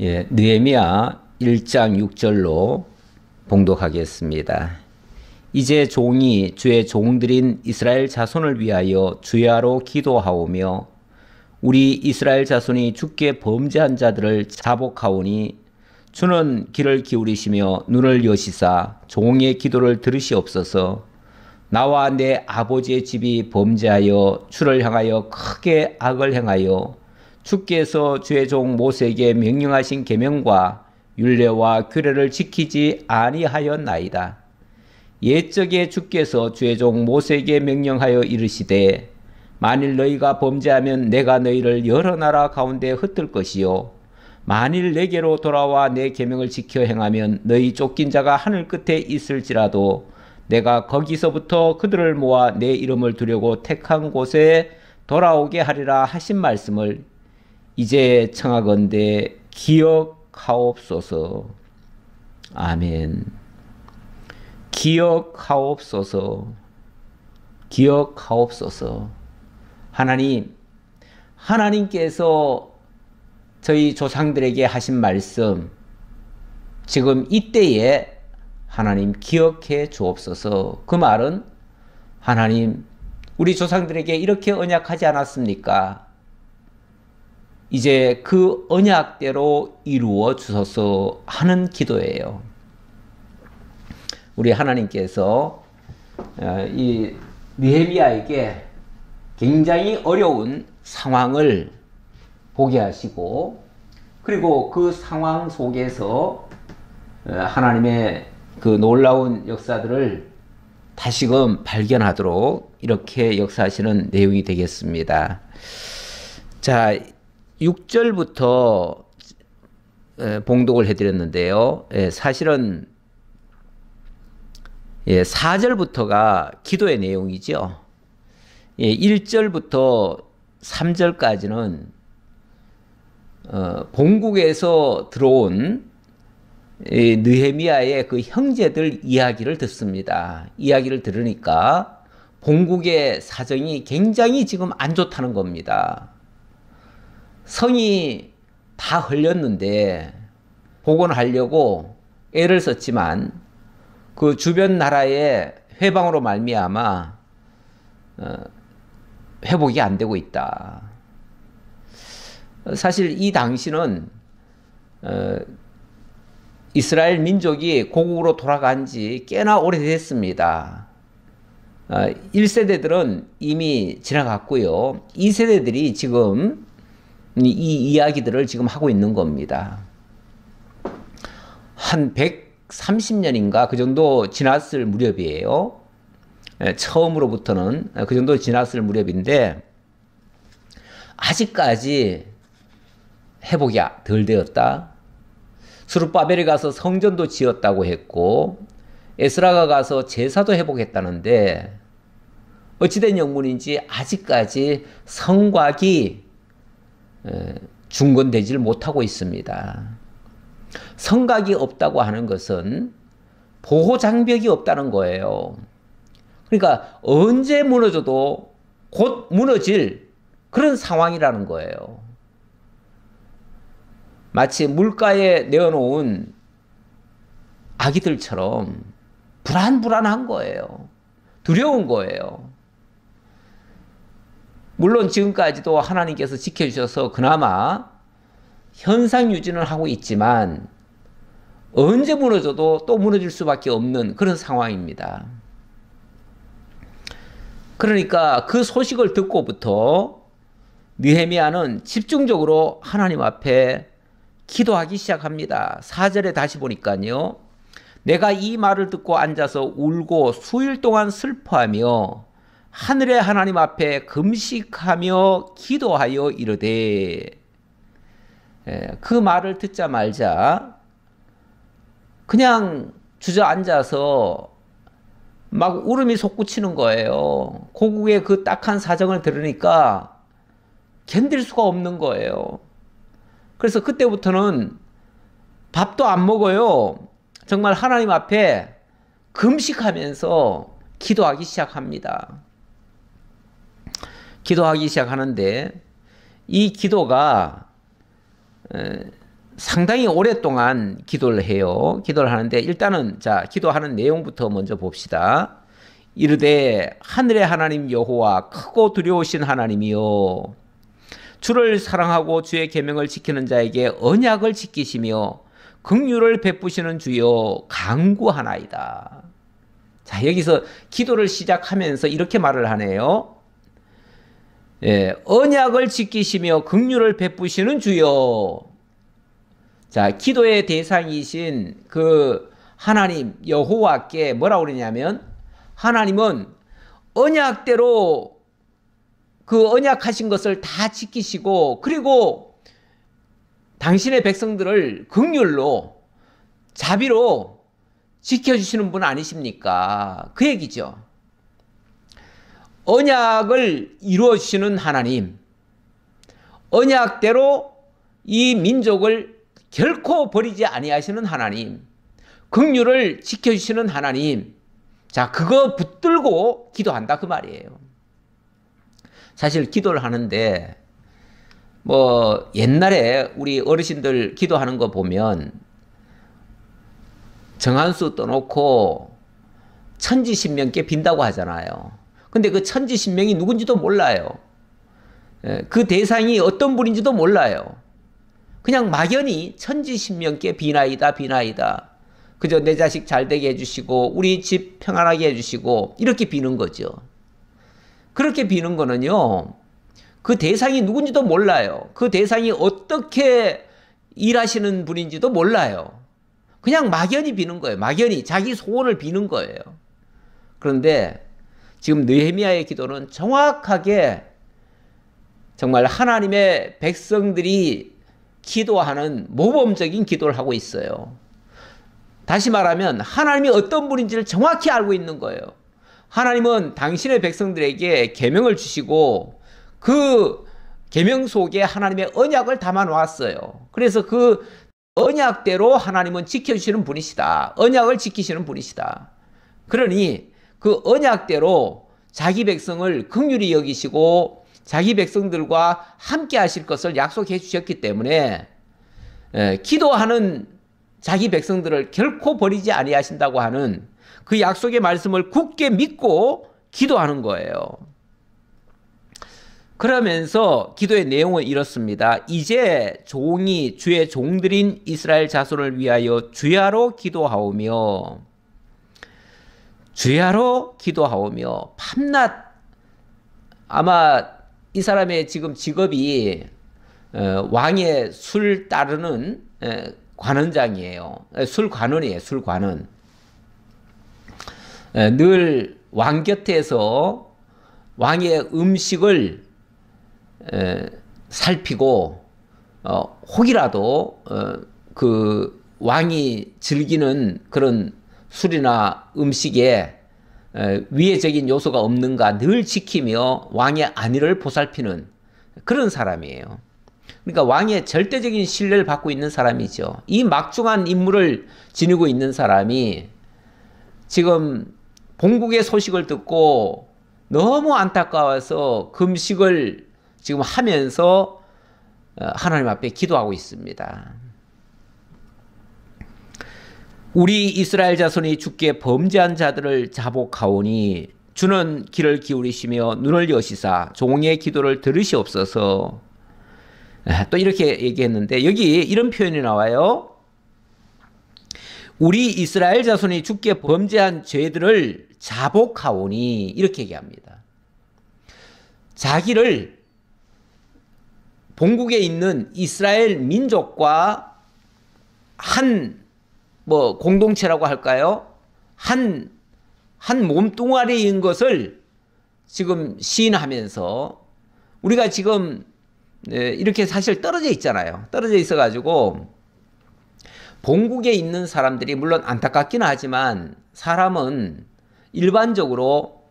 느헤미야 1장 6절로 봉독하겠습니다. 이제 종이 주의 종들인 이스라엘 자손을 위하여 주야로 기도하오며 우리 이스라엘 자손이 주께 범죄한 자들을 자복하오니 주는 귀를 기울이시며 눈을 여시사 종의 기도를 들으시옵소서. 나와 내 아버지의 집이 범죄하여 주를 향하여 크게 악을 행하여 주께서 주의 종 모세에게 명령하신 계명과 율례와 규례를 지키지 아니하였나이다. 옛적에 주께서 주의 종 모세에게 명령하여 이르시되 만일 너희가 범죄하면 내가 너희를 여러 나라 가운데 흩을 것이요 만일 내게로 돌아와 내 계명을 지켜 행하면 너희 쫓긴 자가 하늘 끝에 있을지라도 내가 거기서부터 그들을 모아 내 이름을 두려고 택한 곳에 돌아오게 하리라 하신 말씀을 이제 청하건대 기억하옵소서. 아멘. 기억하옵소서. 기억하옵소서. 하나님께서 저희 조상들에게 하신 말씀, 지금 이때에 하나님 기억해 주옵소서. 그 말은 하나님, 우리 조상들에게 이렇게 언약하지 않았습니까? 이제 그 언약대로 이루어 주소서 하는 기도예요. 우리 하나님께서 이 느헤미야에게 굉장히 어려운 상황을 보게 하시고, 그리고 그 상황 속에서 하나님의 그 놀라운 역사들을 다시금 발견하도록 이렇게 역사하시는 내용이 되겠습니다. 자, 6절부터 봉독을 해드렸는데요. 사실은 4절부터가 기도의 내용이죠. 1절부터 3절까지는 본국에서 들어온 느헤미야의 그 형제들 이야기를 듣습니다. 이야기를 들으니까 본국의 사정이 굉장히 지금 안 좋다는 겁니다. 성이 다 흘렸는데 복원하려고 애를 썼지만 그 주변 나라의 회방으로 말미암아 회복이 안 되고 있다. 사실 이 당시는 이스라엘 민족이 고국으로 돌아간 지 꽤나 오래됐습니다. 1세대들은 이미 지나갔고요. 2세대들이 지금 이 이야기들을 지금 하고 있는 겁니다. 한 130년인가 그 정도 지났을 무렵이에요. 처음으로부터는 그 정도 지났을 무렵인데 아직까지 회복이 덜 되었다. 스룹바벨이 가서 성전도 지었다고 했고 에스라가 가서 제사도 회복했다는데 어찌된 영문인지 아직까지 성곽이 중건되지를 못하고 있습니다. 성곽이 없다고 하는 것은 보호장벽이 없다는 거예요. 그러니까 언제 무너져도 곧 무너질 그런 상황이라는 거예요. 마치 물가에 내어놓은 아기들처럼 불안한 거예요. 두려운 거예요. 물론 지금까지도 하나님께서 지켜주셔서 그나마 현상 유지는 하고 있지만 언제 무너져도 또 무너질 수밖에 없는 그런 상황입니다. 그러니까 그 소식을 듣고부터 느헤미야는 집중적으로 하나님 앞에 기도하기 시작합니다. 4절에 다시 보니까요. 내가 이 말을 듣고 앉아서 울고 수일 동안 슬퍼하며 하늘의 하나님 앞에 금식하며 기도하여 이르되, 그 말을 듣자마자 그냥 주저앉아서 막 울음이 솟구치는 거예요. 고국의 그 딱한 사정을 들으니까 견딜 수가 없는 거예요. 그래서 그때부터는 밥도 안 먹어요. 정말 하나님 앞에 금식하면서 기도하기 시작합니다. 기도하기 시작하는데 이 기도가 상당히 오랫동안 기도를 해요. 기도를 하는데 일단은 자, 기도하는 내용부터 먼저 봅시다. 이르되 하늘의 하나님 여호와 크고 두려우신 하나님이요 주를 사랑하고 주의 계명을 지키는 자에게 언약을 지키시며 긍휼을 베푸시는 주여 간구하나이다. 자, 여기서 기도를 시작하면서 이렇게 말을 하네요. 예, 언약을 지키시며 긍휼을 베푸시는 주여. 자, 기도의 대상이신 그 하나님 여호와께 뭐라고 그러냐면 하나님은 언약대로 그 언약하신 것을 다 지키시고 그리고 당신의 백성들을 긍휼로 자비로 지켜주시는 분 아니십니까? 그 얘기죠. 언약을 이루어 주시는 하나님, 언약대로 이 민족을 결코 버리지 아니하시는 하나님, 긍휼을 지켜주시는 하나님, 자, 그거 붙들고 기도한다 그 말이에요. 사실 기도를 하는데 뭐 옛날에 우리 어르신들 기도하는 거 보면 정한수 떠놓고 천지신명께 빈다고 하잖아요. 근데 그 천지신명이 누군지도 몰라요. 그 대상이 어떤 분인지도 몰라요. 그냥 막연히 천지신명께 비나이다 비나이다. 그저 내 자식 잘 되게 해주시고 우리 집 평안하게 해주시고 이렇게 비는 거죠. 그렇게 비는 거는요. 그 대상이 누군지도 몰라요. 그 대상이 어떻게 일하시는 분인지도 몰라요. 그냥 막연히 비는 거예요. 막연히 자기 소원을 비는 거예요. 그런데 지금 느헤미야의 기도는 정확하게 정말 하나님의 백성들이 기도하는 모범적인 기도를 하고 있어요. 다시 말하면 하나님이 어떤 분인지를 정확히 알고 있는 거예요. 하나님은 당신의 백성들에게 계명을 주시고 그 계명 속에 하나님의 언약을 담아 놓았어요. 그래서 그 언약대로 하나님은 지켜주시는 분이시다. 언약을 지키시는 분이시다. 그러니 그 언약대로 자기 백성을 긍휼히 여기시고 자기 백성들과 함께 하실 것을 약속해 주셨기 때문에 기도하는 자기 백성들을 결코 버리지 아니하신다고 하는 그 약속의 말씀을 굳게 믿고 기도하는 거예요. 그러면서 기도의 내용은 이렇습니다. 이제 종이 주의 종들인 이스라엘 자손을 위하여 주야로 기도하오며 밤낮 아마 이 사람의 지금 직업이 왕의 술 따르는 관원장이에요. 술관원이에요. 술관원. 늘 왕 곁에서 왕의 음식을 살피고 혹이라도 그 왕이 즐기는 그런 술이나 음식에 위해적인 요소가 없는가 늘 지키며 왕의 안위를 보살피는 그런 사람이에요. 그러니까 왕의 절대적인 신뢰를 받고 있는 사람이죠. 이 막중한 임무를 지니고 있는 사람이 지금 본국의 소식을 듣고 너무 안타까워서 금식을 지금 하면서 하나님 앞에 기도하고 있습니다. 우리 이스라엘 자손이 주께 범죄한 자들을 자복하오니 주는 귀를 기울이시며 눈을 여시사 종의 기도를 들으시옵소서. 또 이렇게 얘기했는데 여기 이런 표현이 나와요. 우리 이스라엘 자손이 주께 범죄한 죄들을 자복하오니 이렇게 얘기합니다. 자기를 본국에 있는 이스라엘 민족과 한 공동체라고 할까요? 한 몸뚱아리인 것을 지금 시인하면서 우리가 지금 이렇게 사실 떨어져 있잖아요. 떨어져 있어가지고 본국에 있는 사람들이 물론 안타깝긴 하지만 사람은 일반적으로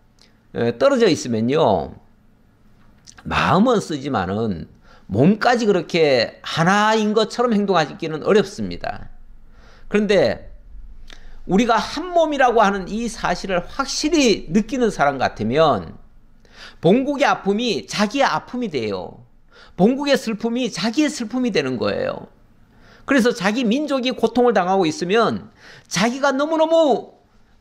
떨어져 있으면요. 마음은 쓰지만은 몸까지 그렇게 하나인 것처럼 행동하기는 어렵습니다. 그런데 우리가 한 몸이라고 하는 이 사실을 확실히 느끼는 사람 같으면 본국의 아픔이 자기의 아픔이 돼요. 본국의 슬픔이 자기의 슬픔이 되는 거예요. 그래서 자기 민족이 고통을 당하고 있으면 자기가 너무너무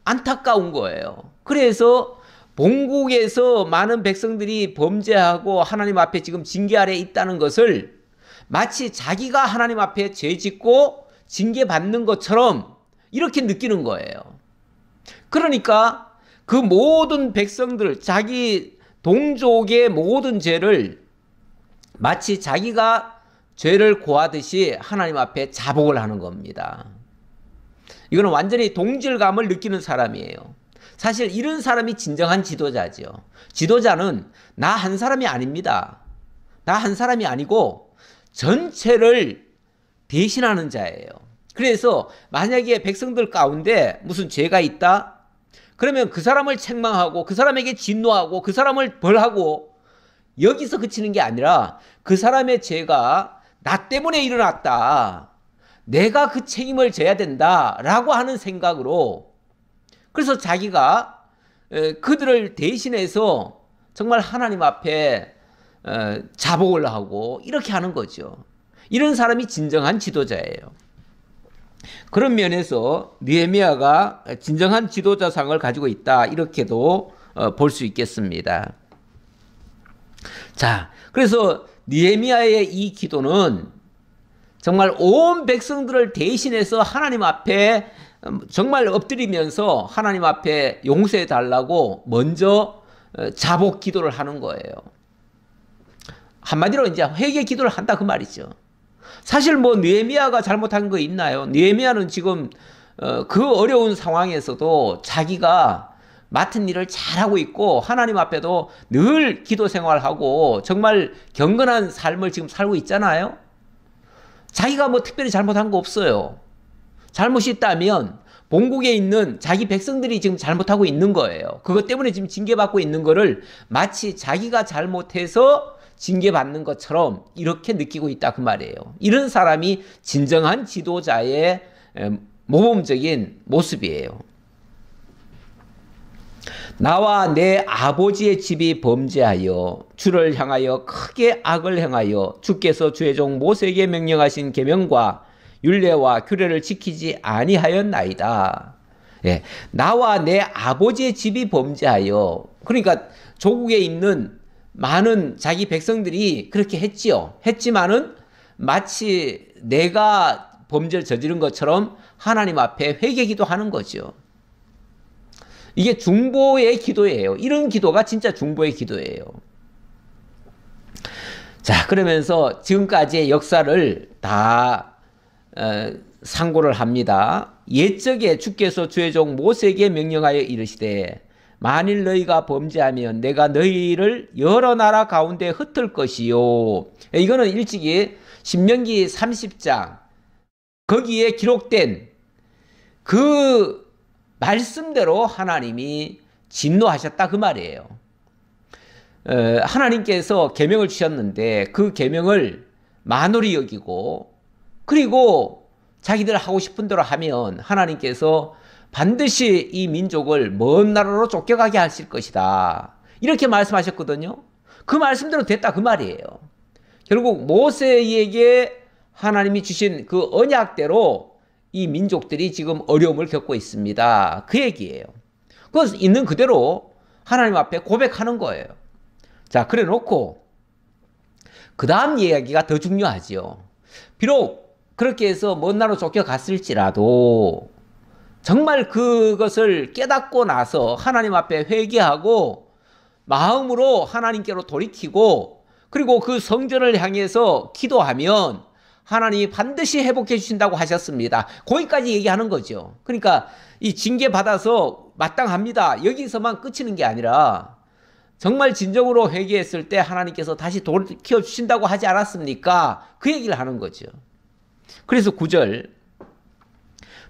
안타까운 거예요. 그래서 본국에서 많은 백성들이 범죄하고 하나님 앞에 지금 징계 아래 있다는 것을 마치 자기가 하나님 앞에 죄 짓고 징계받는 것처럼 이렇게 느끼는 거예요. 그러니까 그 모든 백성들, 자기 동족의 모든 죄를 마치 자기가 죄를 고하듯이 하나님 앞에 자복을 하는 겁니다. 이거는 완전히 동질감을 느끼는 사람이에요. 사실 이런 사람이 진정한 지도자죠. 지도자는 나 한 사람이 아닙니다. 나 한 사람이 아니고 전체를 대신하는 자예요. 그래서 만약에 백성들 가운데 무슨 죄가 있다? 그러면 그 사람을 책망하고 그 사람에게 진노하고 그 사람을 벌하고 여기서 그치는 게 아니라 그 사람의 죄가 나 때문에 일어났다. 내가 그 책임을 져야 된다라고 하는 생각으로, 그래서 자기가 그들을 대신해서 정말 하나님 앞에 자복을 하고 이렇게 하는 거죠. 이런 사람이 진정한 지도자예요. 그런 면에서 느헤미야가 진정한 지도자상을 가지고 있다, 이렇게도 볼 수 있겠습니다. 자, 그래서 느헤미야의 이 기도는 정말 온 백성들을 대신해서 하나님 앞에 정말 엎드리면서 하나님 앞에 용서해 달라고 먼저 자복 기도를 하는 거예요. 한마디로 이제 회개 기도를 한다 그 말이죠. 사실 뭐 느헤미야가 잘못한 거 있나요? 느헤미야는 지금 그 어려운 상황에서도 자기가 맡은 일을 잘하고 있고 하나님 앞에도 늘 기도 생활하고 정말 경건한 삶을 지금 살고 있잖아요. 자기가 뭐 특별히 잘못한 거 없어요. 잘못이 있다면 본국에 있는 자기 백성들이 지금 잘못하고 있는 거예요. 그것 때문에 지금 징계받고 있는 거를 마치 자기가 잘못해서 징계받는 것처럼 이렇게 느끼고 있다 그 말이에요. 이런 사람이 진정한 지도자의 모범적인 모습이에요. 나와 내 아버지의 집이 범죄하여 주를 향하여 크게 악을 행하여 주께서 주의 종 모세에게 명령하신 계명과 율례와 규례를 지키지 아니하였나이다. 예, 나와 내 아버지의 집이 범죄하여, 그러니까 조국에 있는 많은 자기 백성들이 그렇게 했지요. 했지만은 마치 내가 범죄를 저지른 것처럼 하나님 앞에 회개기도 하는 거죠. 이게 중보의 기도예요. 이런 기도가 진짜 중보의 기도예요. 자, 그러면서 지금까지의 역사를 다 상고를 합니다. 옛적에 주께서 주의 종 모세에게 명령하여 이르시되 만일 너희가 범죄하면 내가 너희를 여러 나라 가운데 흩을 것이요. 이거는 일찍이 신명기 30장 거기에 기록된 그 말씀대로 하나님이 진노하셨다 그 말이에요. 하나님께서 계명을 주셨는데 그 계명을 만홀히 여기고, 그리고 자기들 하고 싶은 대로 하면 하나님께서 반드시 이 민족을 먼 나라로 쫓겨가게 하실 것이다, 이렇게 말씀하셨거든요. 그 말씀대로 됐다 그 말이에요. 결국 모세에게 하나님이 주신 그 언약대로 이 민족들이 지금 어려움을 겪고 있습니다, 그 얘기예요. 그래서 있는 그대로 하나님 앞에 고백하는 거예요. 자, 그래 놓고 그 다음 이야기가 더 중요하지요. 비록 그렇게 해서 먼 나라로 쫓겨갔을지라도 정말 그것을 깨닫고 나서 하나님 앞에 회개하고 마음으로 하나님께로 돌이키고 그리고 그 성전을 향해서 기도하면 하나님이 반드시 회복해 주신다고 하셨습니다. 거기까지 얘기하는 거죠. 그러니까 이 징계 받아서 마땅합니다, 여기서만 끝이는 게 아니라 정말 진정으로 회개했을 때 하나님께서 다시 돌이켜 주신다고 하지 않았습니까? 그 얘기를 하는 거죠. 그래서 9절,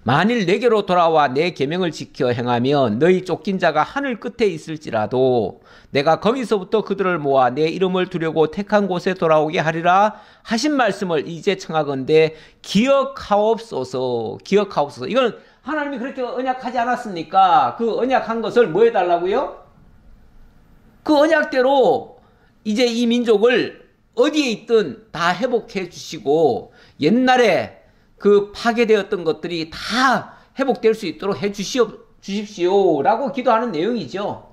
만일 내게로 돌아와 내 계명을 지켜 행하면 너희 쫓긴 자가 하늘 끝에 있을지라도 내가 거기서부터 그들을 모아 내 이름을 두려고 택한 곳에 돌아오게 하리라 하신 말씀을 이제 청하건대 기억하옵소서. 기억하옵소서. 이건 하나님이 그렇게 언약하지 않았습니까? 그 언약한 것을 뭐 해달라고요? 그 언약대로 이제 이 민족을 어디에 있든 다 회복해 주시고 옛날에 그 파괴되었던 것들이 다 회복될 수 있도록 해 주십시오라고 기도하는 내용이죠.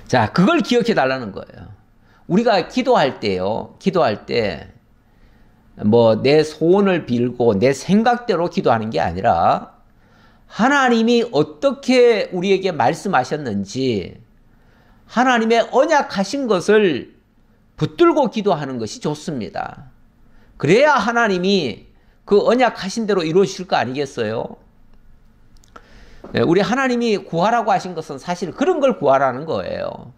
자, 그걸 기억해 달라는 거예요. 우리가 기도할 때요, 기도할 때 뭐 내 소원을 빌고 내 생각대로 기도하는 게 아니라 하나님이 어떻게 우리에게 말씀하셨는지 하나님의 언약하신 것을 붙들고 기도하는 것이 좋습니다. 그래야 하나님이 그 언약하신 대로 이루어질 거 아니겠어요? 우리 하나님이 구하라고 하신 것은 사실 그런 걸 구하라는 거예요.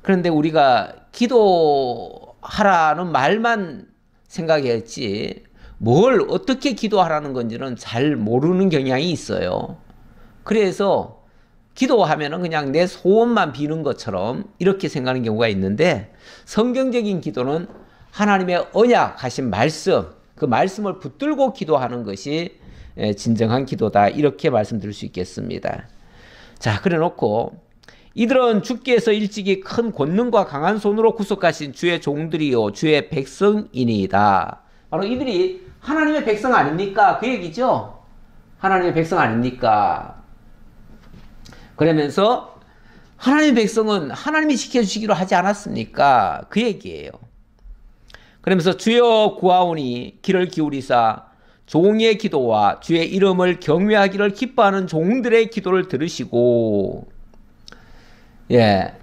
그런데 우리가 기도하라는 말만 생각했지 뭘 어떻게 기도하라는 건지는 잘 모르는 경향이 있어요. 그래서 기도하면은 그냥 내 소원만 비는 것처럼 이렇게 생각하는 경우가 있는데, 성경적인 기도는 하나님의 언약하신 말씀, 그 말씀을 붙들고 기도하는 것이 진정한 기도다, 이렇게 말씀드릴 수 있겠습니다. 자, 그래 놓고 이들은 주께서 일찍이 큰 권능과 강한 손으로 구속하신 주의 종들이요 주의 백성이니이다. 바로 이들이 하나님의 백성 아닙니까? 그 얘기죠. 하나님의 백성 아닙니까? 그러면서 하나님의 백성은 하나님이 지켜주시기로 하지 않았습니까? 그 얘기예요. 그러면서 주여 구하오니 귀를 기울이사 종의 기도와 주의 이름을 경외하기를 기뻐하는 종들의 기도를 들으시고, 예,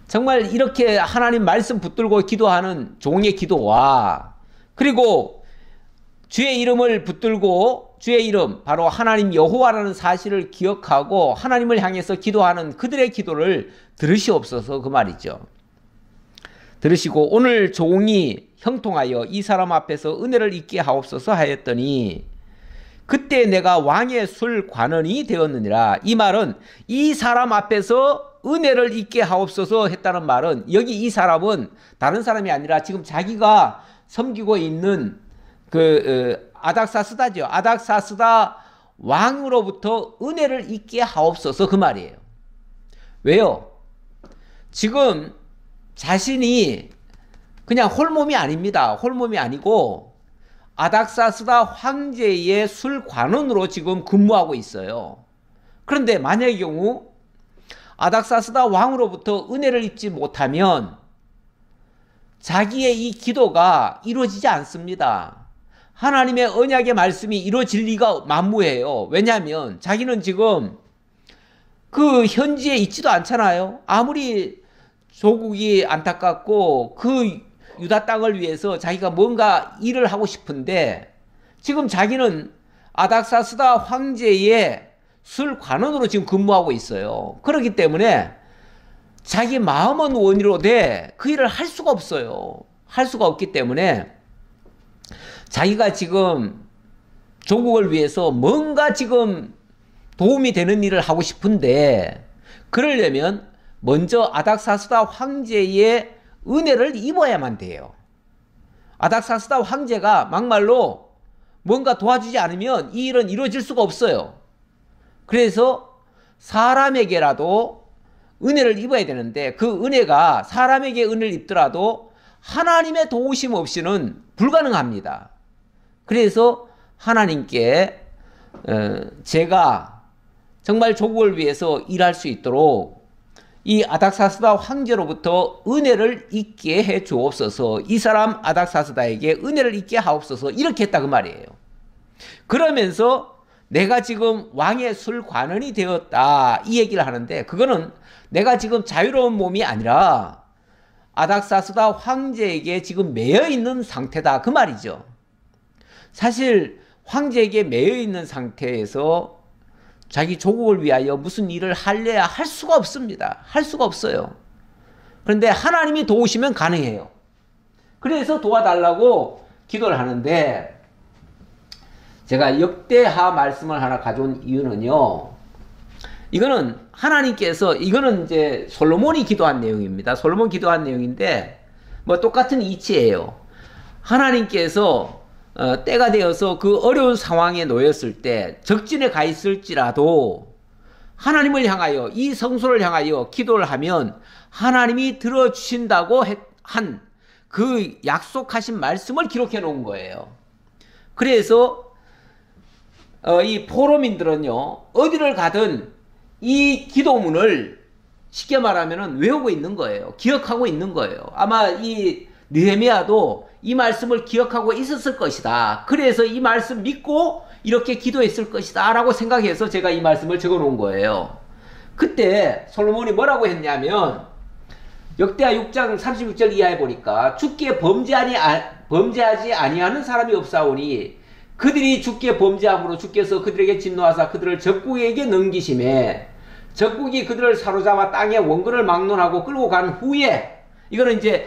정말 이렇게 하나님 말씀 붙들고 기도하는 종의 기도와, 그리고 주의 이름을 붙들고 주의 이름, 바로 하나님 여호와라는 사실을 기억하고 하나님을 향해서 기도하는 그들의 기도를 들으시옵소서, 그 말이죠. 들으시고 오늘 종이 형통하여 이 사람 앞에서 은혜를 잊게 하옵소서 하였더니 그때 내가 왕의 술 관원이 되었느니라. 이 말은 이 사람 앞에서 은혜를 잊게 하옵소서 했다는 말은, 여기 이 사람은 다른 사람이 아니라 지금 자기가 섬기고 있는 그 아닥사스다죠. 아닥사스다 왕으로부터 은혜를 잊게 하옵소서, 그 말이에요. 왜요? 지금 자신이 그냥 홀몸이 아닙니다. 홀몸이 아니고 아닥사스다 황제의 술관원으로 지금 근무하고 있어요. 그런데 만약의 경우 아닥사스다 왕으로부터 은혜를 입지 못하면 자기의 이 기도가 이루어지지 않습니다. 하나님의 언약의 말씀이 이루어질 리가 만무해요. 왜냐하면 자기는 지금 그 현지에 있지도 않잖아요. 아무리 조국이 안타깝고 그 유다 땅을 위해서 자기가 뭔가 일을 하고 싶은데 지금 자기는 아닥사스다 황제의 술관원으로 지금 근무하고 있어요. 그렇기 때문에 자기 마음은 원이로되 그 일을 할 수가 없어요. 할 수가 없기 때문에 자기가 지금 조국을 위해서 뭔가 지금 도움이 되는 일을 하고 싶은데, 그러려면 먼저 아닥사스다 황제의 은혜를 입어야만 돼요. 아닥사스다 황제가 막말로 뭔가 도와주지 않으면 이 일은 이루어질 수가 없어요. 그래서 사람에게라도 은혜를 입어야 되는데, 그 은혜가 사람에게 은혜를 입더라도 하나님의 도우심 없이는 불가능합니다. 그래서 하나님께 제가 정말 조국을 위해서 일할 수 있도록 이 아닥사스다 황제로부터 은혜를 잊게 해 주옵소서, 이 사람 아닥사스다에게 은혜를 잊게 하옵소서, 이렇게 했다 그 말이에요. 그러면서 내가 지금 왕의 술관원이 되었다, 이 얘기를 하는데, 그거는 내가 지금 자유로운 몸이 아니라 아닥사스다 황제에게 지금 매여 있는 상태다, 그 말이죠. 사실 황제에게 매여 있는 상태에서 자기 조국을 위하여 무슨 일을 할래야 할 수가 없습니다. 할 수가 없어요. 그런데 하나님이 도우시면 가능해요. 그래서 도와달라고 기도를 하는데, 제가 역대하 말씀을 하나 가져온 이유는요, 이거는 하나님께서, 이거는 이제 솔로몬이 기도한 내용입니다. 솔로몬 기도한 내용인데 뭐 똑같은 이치예요. 하나님께서 때가 되어서 그 어려운 상황에 놓였을 때, 적진에 가 있을지라도 하나님을 향하여, 이 성소를 향하여 기도를 하면 하나님이 들어주신다고 한 그 약속하신 말씀을 기록해 놓은 거예요. 그래서 이 포로민들은요, 어디를 가든 이 기도문을 쉽게 말하면 외우고 있는 거예요. 기억하고 있는 거예요. 아마 이 느헤미야도 이 말씀을 기억하고 있었을 것이다. 그래서 이 말씀 믿고 이렇게 기도했을 것이다 라고 생각해서 제가 이 말씀을 적어 놓은 거예요. 그때 솔로몬이 뭐라고 했냐면, 역대하 6장 36절 이하에 보니까 주께 범죄하지 아니하는 사람이 없사오니 그들이 주께 범죄함으로 주께서 그들에게 진노하사 그들을 적국에게 넘기심에 적국이 그들을 사로잡아 땅의 원근을 막론하고 끌고 간 후에, 이거는 이제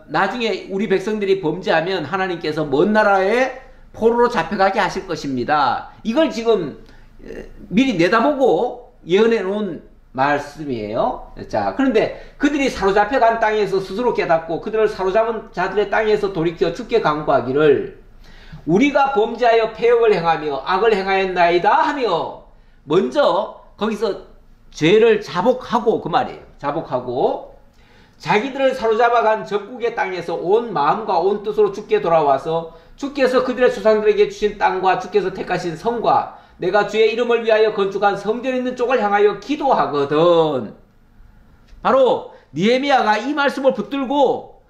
나중에 우리 백성들이 범죄하면 하나님께서 먼 나라에 포로로 잡혀가게 하실 것입니다. 이걸 지금 미리 내다보고 예언해 놓은 말씀이에요. 자, 그런데 그들이 사로잡혀간 땅에서 스스로 깨닫고 그들을 사로잡은 자들의 땅에서 돌이켜 주께 간구하기를 우리가 범죄하여 패역을 행하며 악을 행하였나이다 하며, 먼저 거기서 죄를 자복하고, 그 말이에요. 자복하고 자기들을 사로잡아간 적국의 땅에서 온 마음과 온 뜻으로 주께 돌아와서 주께서 그들의 조상들에게 주신 땅과 주께서 택하신 성과 내가 주의 이름을 위하여 건축한 성전에 있는 쪽을 향하여 기도하거든. 바로 느헤미야가 이 말씀을 붙들고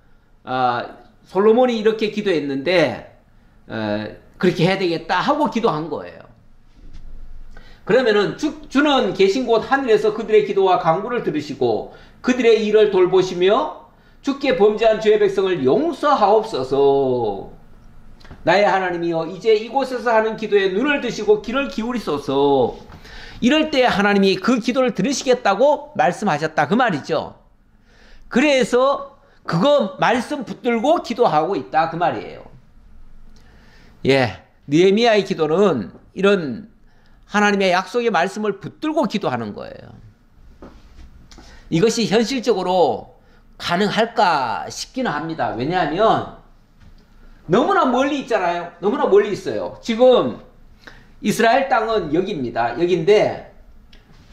솔로몬이 이렇게 기도했는데 그렇게 해야 되겠다 하고 기도한 거예요. 그러면은 주는 계신 곳 하늘에서 그들의 기도와 간구를 들으시고 그들의 일을 돌보시며 주께 범죄한 주의 백성을 용서하옵소서. 나의 하나님이여, 이제 이곳에서 하는 기도에 눈을 드시고 귀를 기울이소서. 이럴 때 하나님이 그 기도를 들으시겠다고 말씀하셨다, 그 말이죠. 그래서 그거 말씀 붙들고 기도하고 있다, 그 말이에요. 예, 느헤미야의 기도는 이런 하나님의 약속의 말씀을 붙들고 기도하는 거예요. 이것이 현실적으로 가능할까 싶기는 합니다. 왜냐하면 너무나 멀리 있잖아요. 너무나 멀리 있어요. 지금 이스라엘 땅은 여기입니다. 여기인데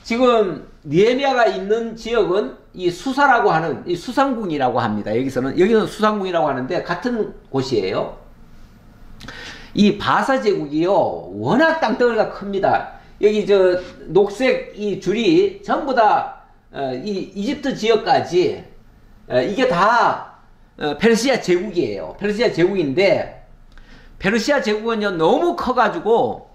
지금 느헤미야가 있는 지역은 이 수사라고 하는, 이 수상궁이라고 합니다. 여기는 수상궁이라고 하는데 같은 곳이에요. 이 바사 제국이요, 워낙 땅덩어리가 큽니다. 여기 저 녹색 이 줄이 전부 다 이 이집트 지역까지 이게 다 페르시아 제국이에요. 페르시아 제국인데 페르시아 제국은요 너무 커가지고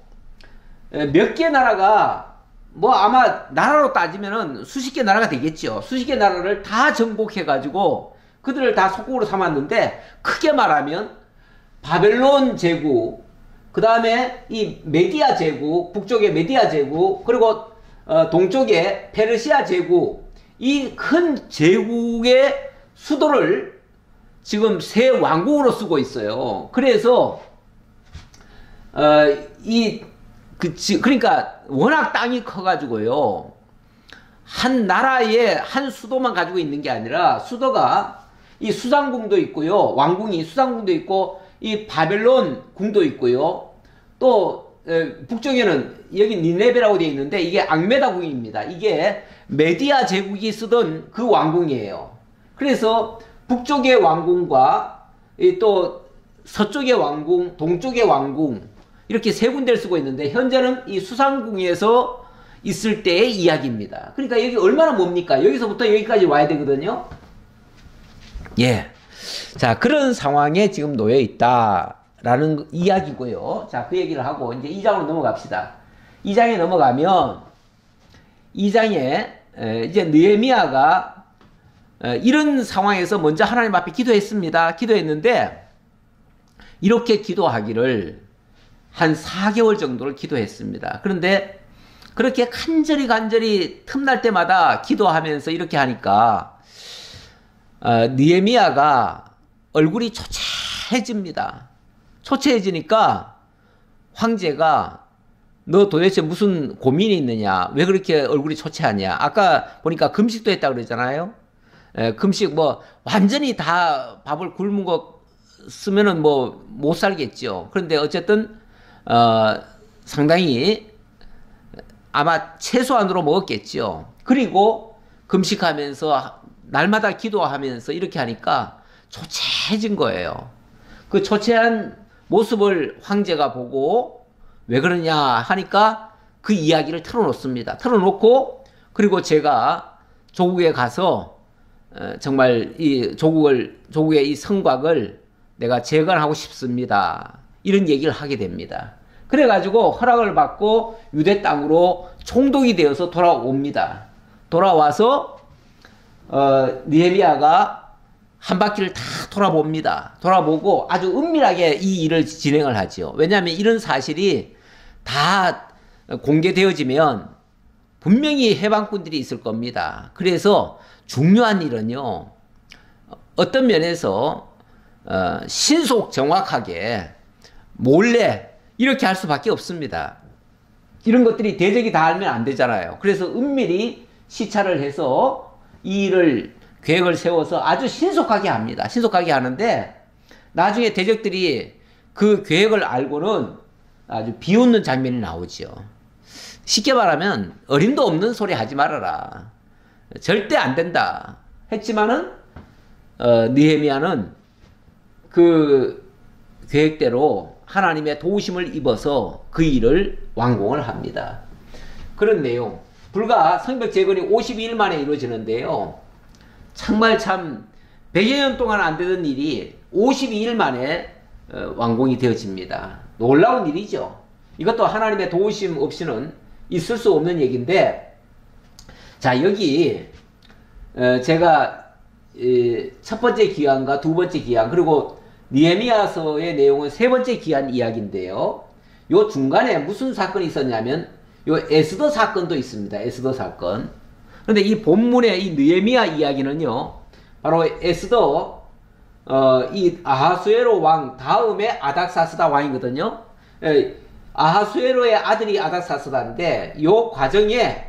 몇 개 나라가 뭐 아마 나라로 따지면은 수십 개 나라가 되겠죠. 수십 개 나라를 다 정복해가지고 그들을 다 속국으로 삼았는데, 크게 말하면 바벨론 제국, 그 다음에 이 메디아 제국, 북쪽의 메디아 제국, 그리고 동쪽의 페르시아 제국, 이 큰 제국의 수도를 지금 새 왕국으로 쓰고 있어요. 그래서 그러니까 워낙 땅이 커가지고요, 한 나라의 한 수도만 가지고 있는 게 아니라 수도가 이 수상궁도 있고요, 왕궁이 수상궁도 있고 이 바벨론 궁도 있고요, 또 북쪽에는 여기 니네베라고 되어 있는데 이게 앙메다 궁입니다. 이게 메디아 제국이 쓰던 그 왕궁이에요. 그래서 북쪽의 왕궁과 또 서쪽의 왕궁, 동쪽의 왕궁, 이렇게 세 군데를 쓰고 있는데 현재는 이 수상궁에서 있을 때의 이야기입니다. 그러니까 여기 얼마나 뭡니까? 여기서부터 여기까지 와야 되거든요. 예. 자, 그런 상황에 지금 놓여 있다라는 이야기고요. 자, 그 얘기를 하고 이제 2장으로 넘어갑시다. 2장에 넘어가면 2장에 이제 느헤미야가 이런 상황에서 먼저 하나님 앞에 기도했습니다. 기도했는데 이렇게 기도하기를 한 4개월 정도를 기도했습니다. 그런데 그렇게 간절히 틈날 때마다 기도하면서 이렇게 하니까 느헤미야가 얼굴이 초췌해집니다. 초췌해지니까 황제가 너 도대체 무슨 고민이 있느냐? 왜 그렇게 얼굴이 초췌하냐? 아까 보니까 금식도 했다 그러잖아요. 금식 뭐 완전히 다 밥을 굶은 거 쓰면은 뭐 못 살겠죠. 그런데 어쨌든 상당히 아마 최소한으로 먹었겠죠. 그리고 금식하면서 날마다 기도하면서 이렇게 하니까 초췌해진 거예요. 그 초췌한 모습을 황제가 보고 왜 그러냐 하니까 그 이야기를 털어놓습니다. 털어놓고 그리고 제가 조국에 가서 정말 이 조국의 이 성곽을 내가 재건하고 싶습니다. 이런 얘기를 하게 됩니다. 그래가지고 허락을 받고 유대 땅으로 총독이 되어서 돌아옵니다. 돌아와서 느헤미야가 한 바퀴를 다 돌아봅니다. 돌아보고 아주 은밀하게 이 일을 진행을 하죠. 왜냐하면 이런 사실이 다 공개되어지면 분명히 해방꾼들이 있을 겁니다. 그래서 중요한 일은요, 어떤 면에서 신속 정확하게 몰래 이렇게 할 수밖에 없습니다. 이런 것들이 대적이 다 알면 안 되잖아요. 그래서 은밀히 시찰을 해서 이 일을 계획을 세워서 아주 신속하게 합니다. 신속하게 하는데 나중에 대적들이 그 계획을 알고는 아주 비웃는 장면이 나오죠. 쉽게 말하면 어림도 없는 소리 하지 말아라. 절대 안 된다. 했지만은 느헤미야는 그 계획대로 하나님의 도우심을 입어서 그 일을 완공을 합니다. 그런 내용. 불과 성벽 재건이 52일 만에 이루어지는데요. 정말 참 100여 년 동안 안 되던 일이 52일 만에 완공이 되어집니다. 놀라운 일이죠. 이것도 하나님의 도우심 없이는 있을 수 없는 얘기인데, 자, 여기 제가 첫 번째 기한과 두 번째 기한, 그리고 느헤미야서의 내용은 세 번째 기한 이야기인데요. 요 중간에 무슨 사건이 있었냐면 요 에스더 사건도 있습니다. 에스더 사건. 그런데 이 본문의 이 느헤미야 이야기는요, 바로 에스더 이 아하수에로 왕 다음에 아닥사스다 왕이거든요. 아하수에로의 아들이 아닥사스다인데 요 과정에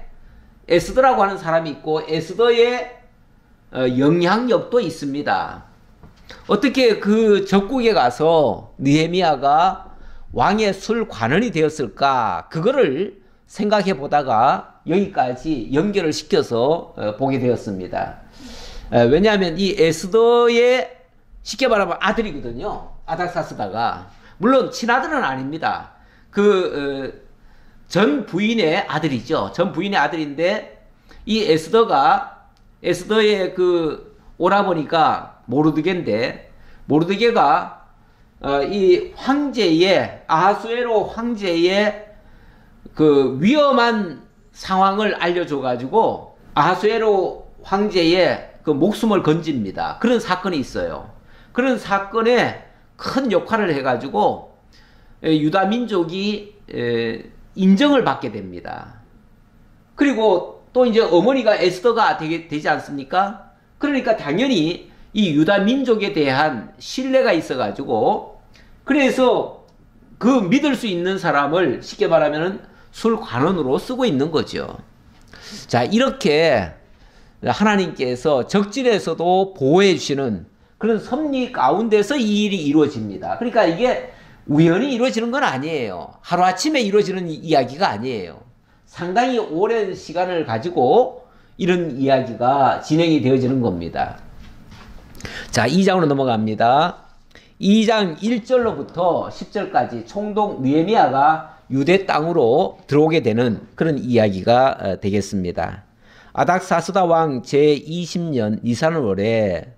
에스더라고 하는 사람이 있고 에스더의 영향력도 있습니다. 어떻게 그 적국에 가서 느헤미야가 왕의 술관원이 되었을까? 그거를 생각해 보다가 여기까지 연결을 시켜서 보게 되었습니다. 왜냐하면 이 에스더의 쉽게 말하면 아들이거든요. 아닥사스다가. 물론 친아들은 아닙니다. 전 부인의 아들이죠. 전 부인의 아들인데 이 에스더의 그 오라버니까 모르드게인데 모르드게가 이 황제의 아하수에로 황제의 그 위험한 상황을 알려줘 가지고 아하수에로 황제의 그 목숨을 건집니다. 그런 사건이 있어요. 그런 사건에 큰 역할을 해 가지고 유다 민족이 인정을 받게 됩니다. 그리고 또 이제 어머니가 에스더가 되지 않습니까? 그러니까 당연히 이 유다 민족에 대한 신뢰가 있어가지고 그래서 그 믿을 수 있는 사람을 쉽게 말하면 술관원으로 쓰고 있는 거죠. 자, 이렇게 하나님께서 적진에서도 보호해 주시는 그런 섭리 가운데서 이 일이 이루어집니다. 그러니까 이게 우연히 이루어지는 건 아니에요. 하루아침에 이루어지는 이야기가 아니에요. 상당히 오랜 시간을 가지고 이런 이야기가 진행이 되어지는 겁니다. 자, 2장으로 넘어갑니다. 2장 1절로부터 10절까지 총독 느헤미야가 유대 땅으로 들어오게 되는 그런 이야기가 되겠습니다. 아닥사스다 왕 제20년 니산월에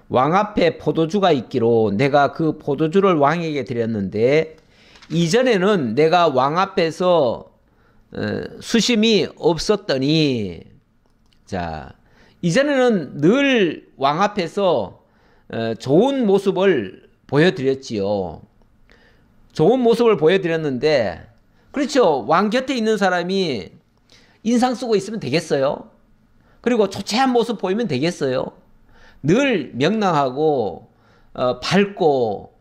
왕 앞에 포도주가 있기로 내가 그 포도주를 왕에게 드렸는데 이전에는 내가 왕 앞에서 수심이 없었더니, 자, 이전에는 늘 왕 앞에서 좋은 모습을 보여드렸지요. 좋은 모습을 보여드렸는데, 그렇죠. 왕 곁에 있는 사람이 인상 쓰고 있으면 되겠어요? 그리고 초췌한 모습 보이면 되겠어요? 늘 명랑하고 밝고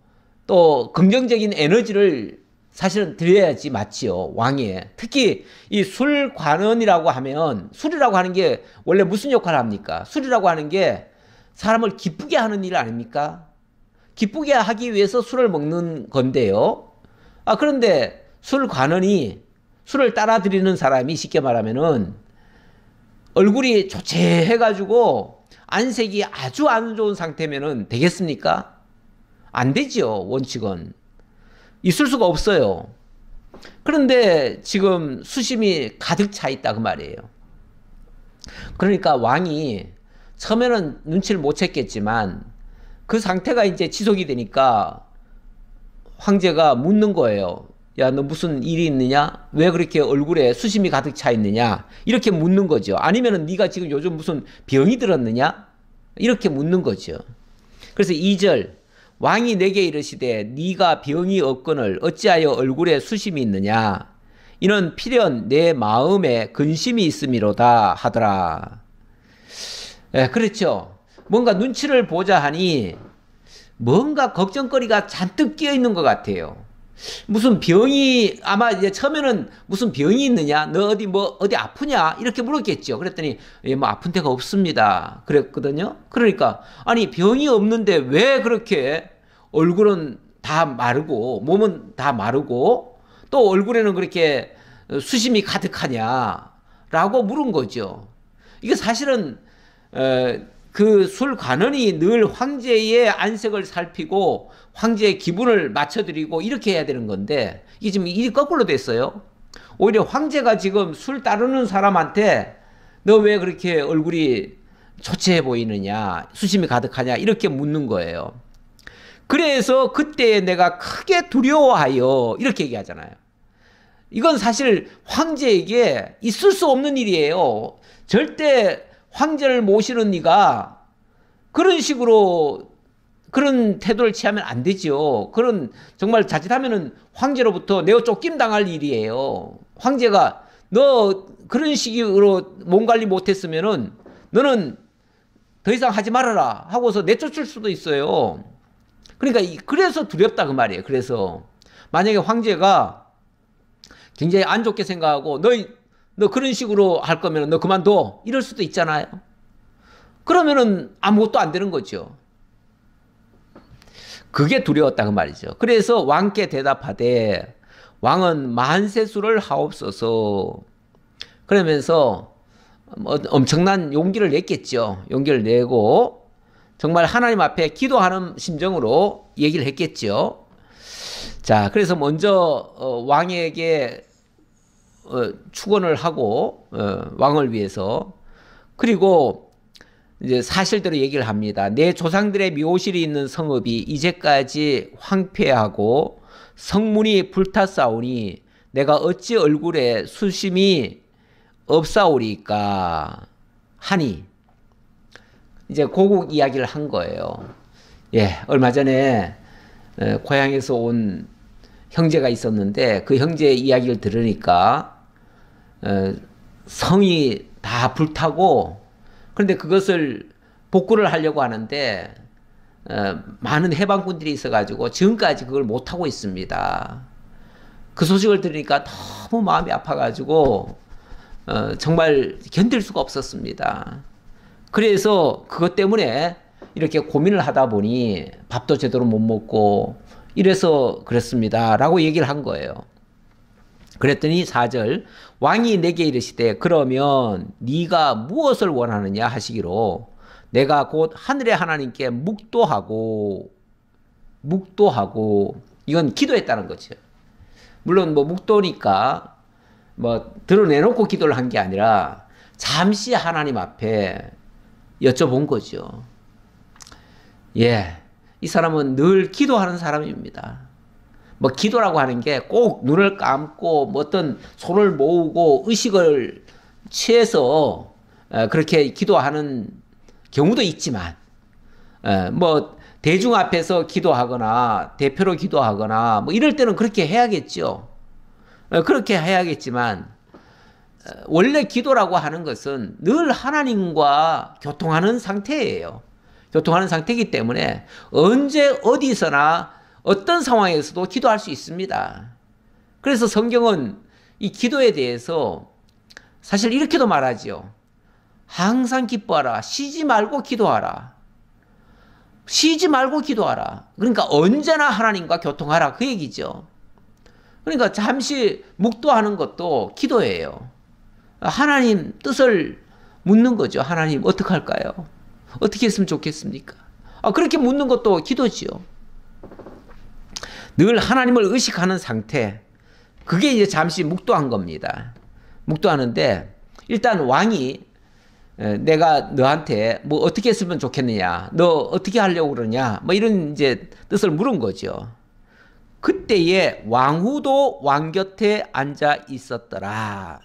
또 긍정적인 에너지를 사실은 드려야지 맞지요. 왕에. 특히 이 술관원이라고 하면, 술이라고 하는 게 원래 무슨 역할을 합니까? 술이라고 하는 게 사람을 기쁘게 하는 일 아닙니까? 기쁘게 하기 위해서 술을 먹는 건데요. 그런데 술관원이, 술을 따라 드리는 사람이 쉽게 말하면은 얼굴이 초췌해가지고 안색이 아주 안 좋은 상태면은 되겠습니까? 안 되죠. 원칙은. 있을 수가 없어요. 그런데 지금 수심이 가득 차 있다 그 말이에요. 그러니까 왕이 처음에는 눈치를 못 챘겠지만 그 상태가 이제 지속이 되니까 황제가 묻는 거예요. 야, 너 무슨 일이 있느냐? 왜 그렇게 얼굴에 수심이 가득 차 있느냐? 이렇게 묻는 거죠. 아니면은 네가 지금 요즘 무슨 병이 들었느냐? 이렇게 묻는 거죠. 그래서 2절 왕이 내게 이르시되 네가 병이 없거늘 어찌하여 얼굴에 수심이 있느냐? 이는 필연 내 마음에 근심이 있음이로다 하더라. 예, 그렇죠. 뭔가 눈치를 보자 하니 뭔가 걱정거리가 잔뜩 끼어 있는 것 같아요. 무슨 병이 아마 이제 처음에는 무슨 병이 있느냐, 너 어디 아프냐 이렇게 물었겠죠. 그랬더니 예, 뭐 아픈 데가 없습니다. 그랬거든요. 그러니까 아니 병이 없는데 왜 그렇게 얼굴은 다 마르고 몸은 다 마르고 또 얼굴에는 그렇게 수심이 가득하냐라고 물은 거죠. 이게 사실은 그 술관원이 늘 황제의 안색을 살피고 황제의 기분을 맞춰드리고 이렇게 해야 되는 건데 이게 지금 일이 거꾸로 됐어요. 오히려 황제가 지금 술 따르는 사람한테 너 왜 그렇게 얼굴이 초췌해 보이느냐, 수심이 가득하냐 이렇게 묻는 거예요. 그래서 그때 내가 크게 두려워하여 이렇게 얘기하잖아요. 이건 사실 황제에게 있을 수 없는 일이에요. 절대 황제를 모시는 네가 그런 식으로 그런 태도를 취하면 안 되죠. 그런 정말 자칫하면은 황제로부터 내어 쫓김 당할 일이에요. 황제가 너 그런 식으로 몸 관리 못했으면은 너는 더 이상 하지 말아라 하고서 내쫓을 수도 있어요. 그러니까 그래서 두렵다 그 말이에요. 그래서 만약에 황제가 굉장히 안 좋게 생각하고 너 그런 식으로 할 거면 너 그만둬 이럴 수도 있잖아요. 그러면은 아무것도 안 되는 거죠. 그게 두려웠다 그 말이죠. 그래서 왕께 대답하되 왕은 만세수를 하옵소서. 그러면서 엄청난 용기를 냈겠죠. 용기를 내고 정말 하나님 앞에 기도하는 심정으로 얘기를 했겠죠. 자, 그래서 먼저 왕에게 축원을 하고 왕을 위해서 그리고 이제 사실대로 얘기를 합니다. 내 조상들의 묘실이 있는 성읍이 이제까지 황폐하고 성문이 불탔사오니 내가 어찌 얼굴에 수심이 없사오리까 하니 이제 고국 이야기를 한 거예요. 예, 얼마 전에 고향에서 온 형제가 있었는데 그 형제의 이야기를 들으니까 성이 다 불타고 그런데 그것을 복구를 하려고 하는데 많은 해방군들이 있어가지고 지금까지 그걸 못하고 있습니다. 그 소식을 들으니까 너무 마음이 아파가지고 정말 견딜 수가 없었습니다. 그래서 그것 때문에 이렇게 고민을 하다 보니 밥도 제대로 못 먹고 이래서 그렇습니다 라고 얘기를 한 거예요. 그랬더니 4절 왕이 내게 이르시되 그러면 네가 무엇을 원하느냐 하시기로 내가 곧 하늘의 하나님께 묵도하고 이건 기도했다는 거죠. 물론 뭐 묵도니까 뭐 드러내놓고 기도를 한 게 아니라 잠시 하나님 앞에 여쭤본 거죠. 예, 이 사람은 늘 기도하는 사람입니다. 뭐 기도라고 하는 게 꼭 눈을 감고 뭐 어떤 손을 모으고 의식을 취해서 그렇게 기도하는 경우도 있지만 뭐 대중 앞에서 기도하거나 대표로 기도하거나 뭐 이럴 때는 그렇게 해야겠죠. 그렇게 해야겠지만 원래 기도라고 하는 것은 늘 하나님과 교통하는 상태예요. 교통하는 상태이기 때문에 언제 어디서나 어떤 상황에서도 기도할 수 있습니다. 그래서 성경은 이 기도에 대해서 사실 이렇게도 말하죠. 항상 기뻐하라. 쉬지 말고 기도하라. 쉬지 말고 기도하라. 그러니까 언제나 하나님과 교통하라 그 얘기죠. 그러니까 잠시 묵도하는 것도 기도예요. 하나님 뜻을 묻는 거죠. 하나님 어떡할까요? 어떻게 했으면 좋겠습니까? 그렇게 묻는 것도 기도지요. 늘 하나님을 의식하는 상태. 그게 이제 잠시 묵도한 겁니다. 묵도하는데 일단 왕이 내가 너한테 뭐 어떻게 했으면 좋겠느냐, 너 어떻게 하려고 그러냐, 뭐 이런 이제 뜻을 물은 거죠. 그때에 왕후도 왕 곁에 앉아 있었더라.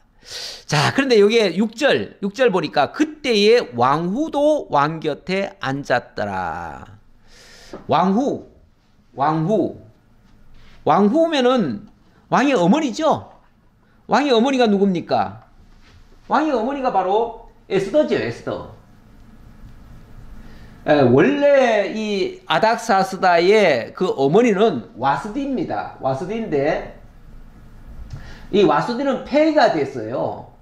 자, 그런데 여기에 6절 보니까 그때에 왕후도 왕 곁에 앉았더라. 왕후면은 왕의 어머니죠. 왕의 어머니가 누굽니까? 왕의 어머니가 바로 에스더죠, 에스더. 원래 이 아닥사스다의 그 어머니는 와스디입니다. 와스디인데, 이 와스디는 폐위가 됐어요.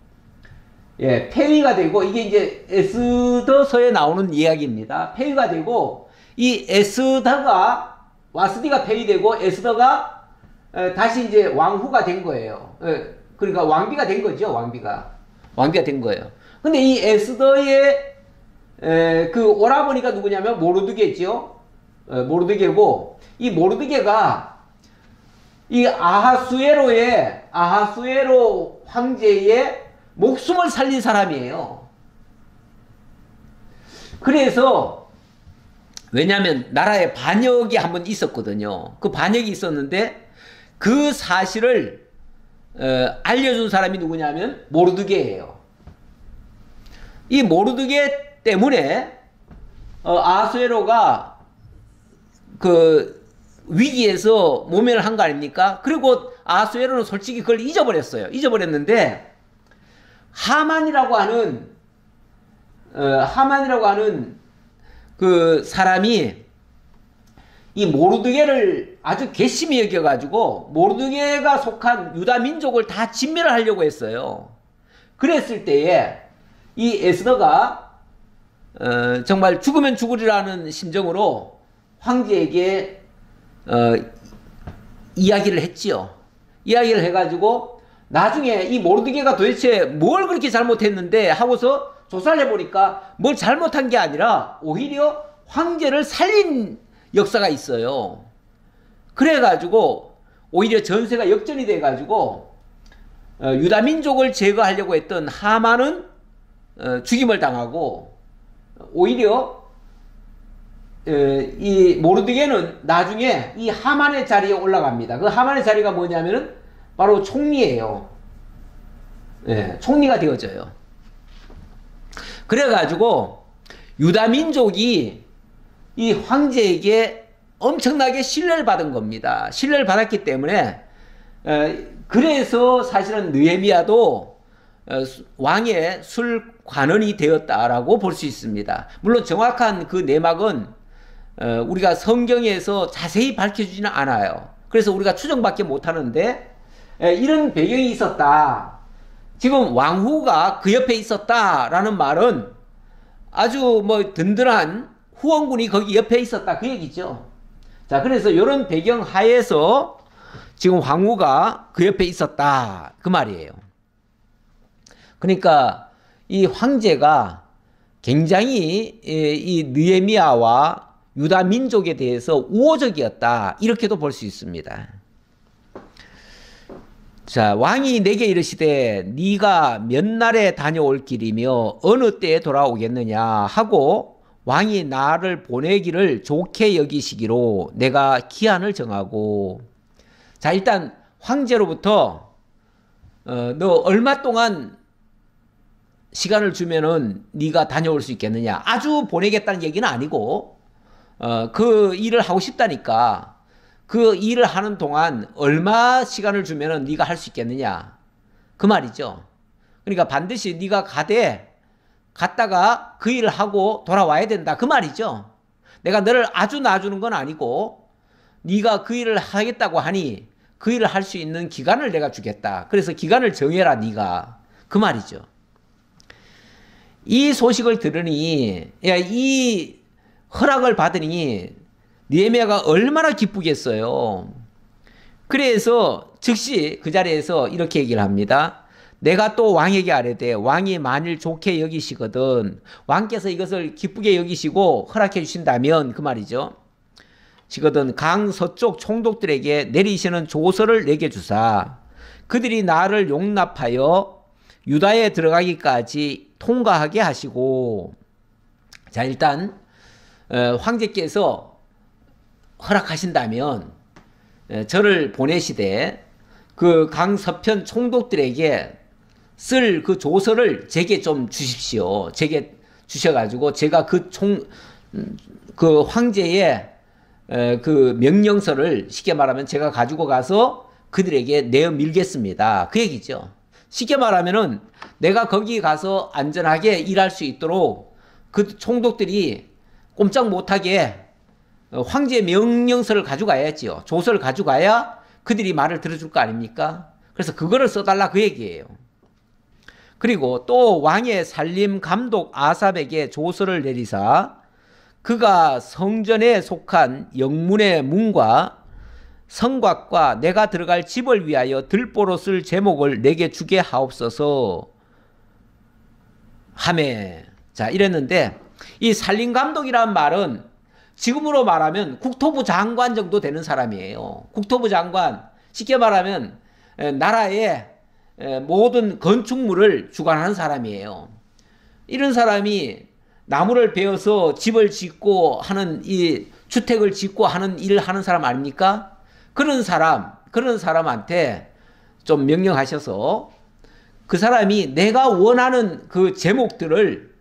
예, 폐위가 되고, 이게 이제 에스더서에 나오는 이야기입니다. 폐위가 되고, 이 에스더가, 와스디가 폐위되고, 에스더가 다시 이제 왕후가 된 거예요. 그러니까 왕비가 된 거죠, 왕비가 된 거예요. 근데 이 에스더의 그 오라버니가 누구냐면 모르드게죠. 모르드게고, 이 모르드게가 이 아하수에로 황제의 목숨을 살린 사람이에요. 그래서 왜냐하면 나라에 반역이 한번 있었거든요. 그 반역이 있었는데 그 사실을 알려준 사람이 누구냐면 모르드게예요. 이 모르드게 때문에 아하수에로가 그 위기에서 모면을 한 거 아닙니까? 그리고 아하수에로는 솔직히 그걸 잊어버렸어요. 잊어버렸는데 하만이라고 하는 그 사람이 이 모르드게를 아주 괘씸히 여겨가지고 모르드게가 속한 유다 민족을 다 진멸을 하려고 했어요. 그랬을 때에 이 에스더가 정말 죽으면 죽으리라는 심정으로 황제에게 이야기를 했지요. 이야기를 해가지고 나중에 이 모르드게가 도대체 뭘 그렇게 잘못했는데 하고서 조사를 해보니까 뭘 잘못한 게 아니라 오히려 황제를 살린 역사가 있어요. 그래가지고 오히려 전세가 역전이 돼가지고 유다 민족을 제거하려고 했던 하만은 죽임을 당하고 오히려 이 모르드게는 나중에 이 하만의 자리에 올라갑니다. 그 하만의 자리가 뭐냐면은 바로 총리예요. 예, 총리가 되어져요. 그래가지고 유다 민족이 이 황제에게 엄청나게 신뢰를 받은 겁니다. 신뢰를 받았기 때문에 그래서 사실은 느헤미야도 왕의 술관원이 되었다라고 볼 수 있습니다. 물론 정확한 그 내막은 우리가 성경에서 자세히 밝혀주지는 않아요. 그래서 우리가 추정밖에 못하는데 이런 배경이 있었다. 지금 왕후가 그 옆에 있었다라는 말은 아주 뭐 든든한 후원군이 거기 옆에 있었다 그 얘기죠. 자, 그래서 이런 배경 하에서 지금 왕후가 그 옆에 있었다 그 말이에요. 그러니까 이 황제가 굉장히 이 느헤미야와 유다 민족에 대해서 우호적이었다 이렇게도 볼 수 있습니다. 자, 왕이 내게 이르시되 네가 몇 날에 다녀올 길이며 어느 때에 돌아오겠느냐 하고 왕이 나를 보내기를 좋게 여기시기로 내가 기한을 정하고. 자, 일단 황제로부터 너 얼마 동안 시간을 주면은 네가 다녀올 수 있겠느냐, 아주 보내겠다는 얘기는 아니고 그 일을 하고 싶다니까 그 일을 하는 동안 얼마 시간을 주면은 네가 할 수 있겠느냐 그 말이죠. 그러니까 반드시 네가 갔다가 그 일을 하고 돌아와야 된다 그 말이죠. 내가 너를 아주 놔주는 건 아니고 네가 그 일을 하겠다고 하니 그 일을 할 수 있는 기간을 내가 주겠다. 그래서 기간을 정해라 네가 그 말이죠. 이 소식을 들으니, 이 허락을 받으니 느헤미야가 얼마나 기쁘겠어요. 그래서 즉시 그 자리에서 이렇게 얘기를 합니다. 내가 또 왕에게 아뢰되 왕이 만일 좋게 여기시거든, 왕께서 이것을 기쁘게 여기시고 허락해 주신다면 그 말이죠. 시거든 강 서쪽 총독들에게 내리시는 조서를 내게 주사 그들이 나를 용납하여 유다에 들어가기까지 통과하게 하시고. 자, 일단 황제께서 허락하신다면 저를 보내시되 그 강서편 총독들에게 쓸 그 조서를 제게 좀 주십시오. 제게 주셔가지고 제가 그 황제의 그 명령서를 쉽게 말하면 제가 가지고 가서 그들에게 내어 밀겠습니다. 그 얘기죠. 쉽게 말하면은 내가 거기 가서 안전하게 일할 수 있도록 그 총독들이 꼼짝 못하게 황제의 명령서를 가져가야지요. 조서를 가져가야 그들이 말을 들어줄 거 아닙니까? 그래서 그거를 써달라 그 얘기예요. 그리고 또 왕의 살림 감독 아삽에게 조서를 내리사 그가 성전에 속한 영문의 문과 성곽과 내가 들어갈 집을 위하여 들보로 쓸 제목을 내게 주게 하옵소서 하매. 자, 이랬는데 이 살림 감독이란 말은 지금으로 말하면 국토부 장관 정도 되는 사람이에요. 국토부 장관, 쉽게 말하면 나라의 모든 건축물을 주관하는 사람이에요. 이런 사람이 나무를 베어서 집을 짓고 하는 이 주택을 짓고 하는 일을 하는 사람 아닙니까? 그런 사람한테 좀 명령하셔서 그 사람이 내가 원하는 그 제목들을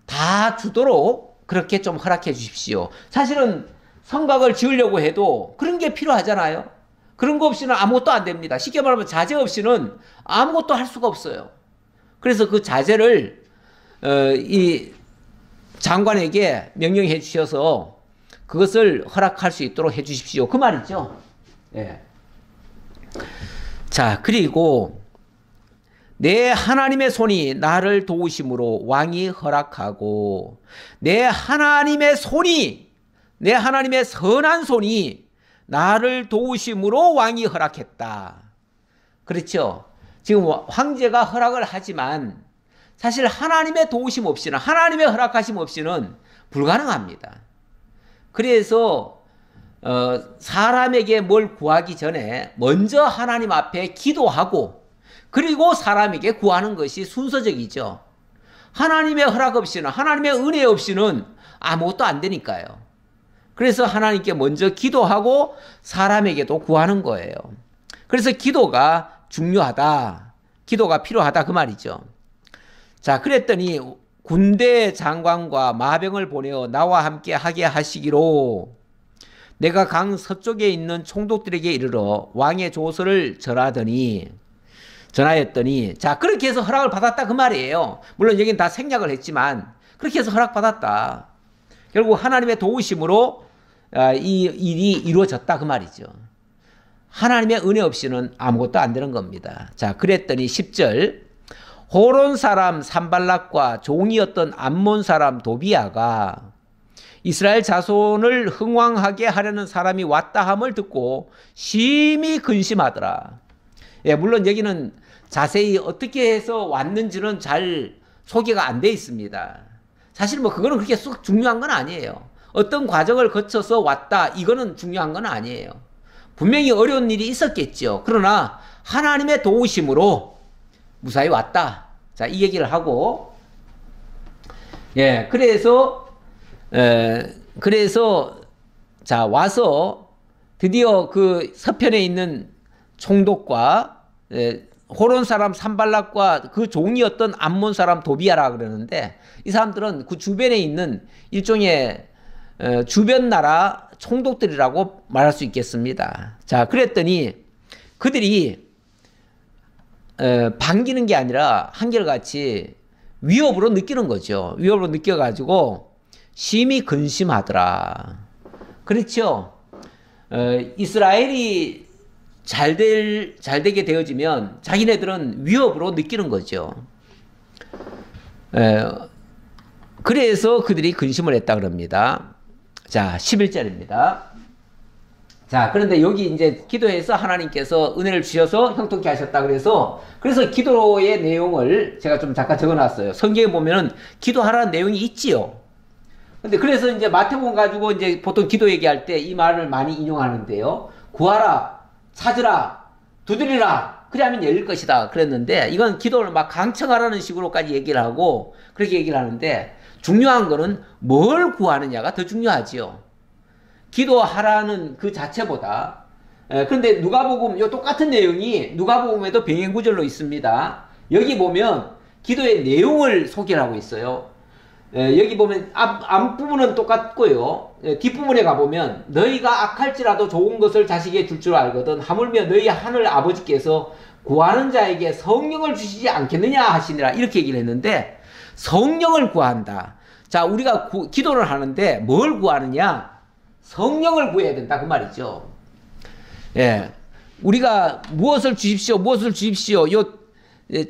다 주도록 그렇게 좀 허락해 주십시오. 사실은 성곽을 지으려고 해도 그런 게 필요하잖아요. 그런 거 없이는 아무것도 안 됩니다. 쉽게 말하면 자재 없이는 아무것도 할 수가 없어요. 그래서 그 자재를 이 장관에게 명령해 주셔서 그것을 허락할 수 있도록 해 주십시오. 그 말이죠. 예. 자, 그리고 내 하나님의 손이 나를 도우심으로 왕이 허락하고 내 하나님의 선한 손이 나를 도우심으로 왕이 허락했다. 그렇죠? 지금 황제가 허락을 하지만 사실 하나님의 도우심 없이는, 하나님의 허락하심 없이는 불가능합니다. 그래서 사람에게 뭘 구하기 전에 먼저 하나님 앞에 기도하고 그리고 사람에게 구하는 것이 순서적이죠. 하나님의 허락 없이는, 하나님의 은혜 없이는 아무것도 안 되니까요. 그래서 하나님께 먼저 기도하고 사람에게도 구하는 거예요. 그래서 기도가 중요하다, 기도가 필요하다 그 말이죠. 자, 그랬더니 군대 장관과 마병을 보내어 나와 함께 하게 하시기로 내가 강 서쪽에 있는 총독들에게 이르러 왕의 조서를 전하였더니, 자, 그렇게 해서 허락을 받았다 그 말이에요. 물론 여기는 다 생략을 했지만 그렇게 해서 허락받았다. 결국 하나님의 도우심으로 이 일이 이루어졌다 그 말이죠. 하나님의 은혜 없이는 아무것도 안 되는 겁니다. 자, 그랬더니 10절 호론 사람 산발락과 종이었던 암몬 사람 도비아가 이스라엘 자손을 흥왕하게 하려는 사람이 왔다 함을 듣고 심히 근심하더라. 예, 물론 여기는 자세히 어떻게 해서 왔는지는 잘 소개가 안 돼 있습니다. 사실 뭐 그거는 그렇게 쏙 중요한 건 아니에요. 어떤 과정을 거쳐서 왔다, 이거는 중요한 건 아니에요. 분명히 어려운 일이 있었겠죠. 그러나 하나님의 도우심으로 무사히 왔다. 자, 이 얘기를 하고, 예, 그래서 자, 와서 드디어 그 서편에 있는 총독과 호론 사람 산발락과 그 종이었던 암몬 사람 도비아라 그러는데, 이 사람들은 그 주변에 있는 일종의 주변 나라 총독들이라고 말할 수 있겠습니다. 자, 그랬더니 그들이 반기는 게 아니라 한결같이 위협으로 느끼는 거죠. 위협으로 느껴가지고 심히 근심하더라. 그렇죠. 이스라엘이 잘 되게 되어지면 자기네들은 위협으로 느끼는 거죠. 그래서 그들이 근심을 했다 그럽니다. 자, 11절입니다. 자, 그런데 여기 이제 기도해서 하나님께서 은혜를 주셔서 형통케 하셨다. 그래서 기도의 내용을 제가 좀 잠깐 적어 놨어요. 성경에 보면은 기도하라는 내용이 있지요. 근데 그래서 이제 마태복음 가지고 이제 보통 기도 얘기할 때 이 말을 많이 인용하는데요. 구하라, 찾으라, 두드리라, 그리하면 열릴 것이다. 그랬는데 이건 기도를 막 강청하라는 식으로까지 얘기를 하고 그렇게 얘기를 하는데 중요한 거는 뭘 구하느냐가 더 중요하지요. 기도하라는 그 자체보다. 그런데 누가복음 요 똑같은 내용이 누가복음에도 병행구절로 있습니다. 여기 보면 기도의 내용을 소개를 하고 있어요. 여기 보면 앞부분은 똑같고요. 뒷부분에 가보면 너희가 악할지라도 좋은 것을 자식에게 줄 줄 알거든 하물며 너희 하늘 아버지께서 구하는 자에게 성령을 주시지 않겠느냐 하시니라 이렇게 얘기를 했는데 성령을 구한다. 자, 우리가 기도를 하는데 뭘 구하느냐? 성령을 구해야 된다 그 말이죠. 예, 우리가 무엇을 주십시오 요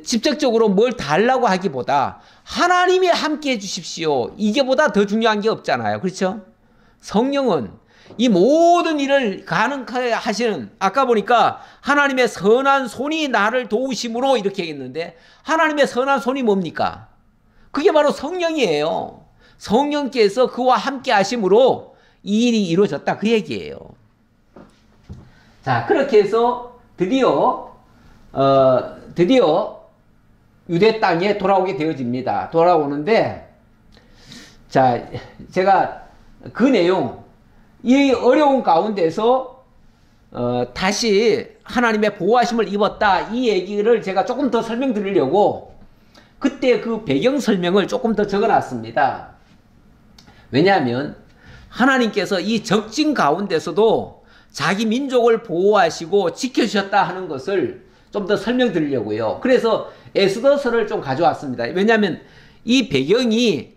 직접적으로 뭘 달라고 하기보다 하나님이 함께 해주십시오 이게보다 더 중요한 게 없잖아요. 그렇죠? 성령은 이 모든 일을 가능하게 하시는, 아까 보니까 하나님의 선한 손이 나를 도우심으로 이렇게 했는데 하나님의 선한 손이 뭡니까? 그게 바로 성령이에요. 성령께서 그와 함께 하심으로 이 일이 이루어졌다 그 얘기예요. 자, 그렇게 해서 드디어 유대 땅에 돌아오게 되어집니다. 돌아오는데, 자, 제가 그 내용, 이 어려운 가운데서 다시 하나님의 보호하심을 입었다 이 얘기를 제가 조금 더 설명드리려고 그때 그 배경 설명을 조금 더 적어놨습니다. 왜냐하면 하나님께서 이 적진 가운데서도 자기 민족을 보호하시고 지켜주셨다 하는 것을 좀 더 설명드리려고요. 그래서 에스더서를 좀 가져왔습니다. 왜냐하면 이 배경이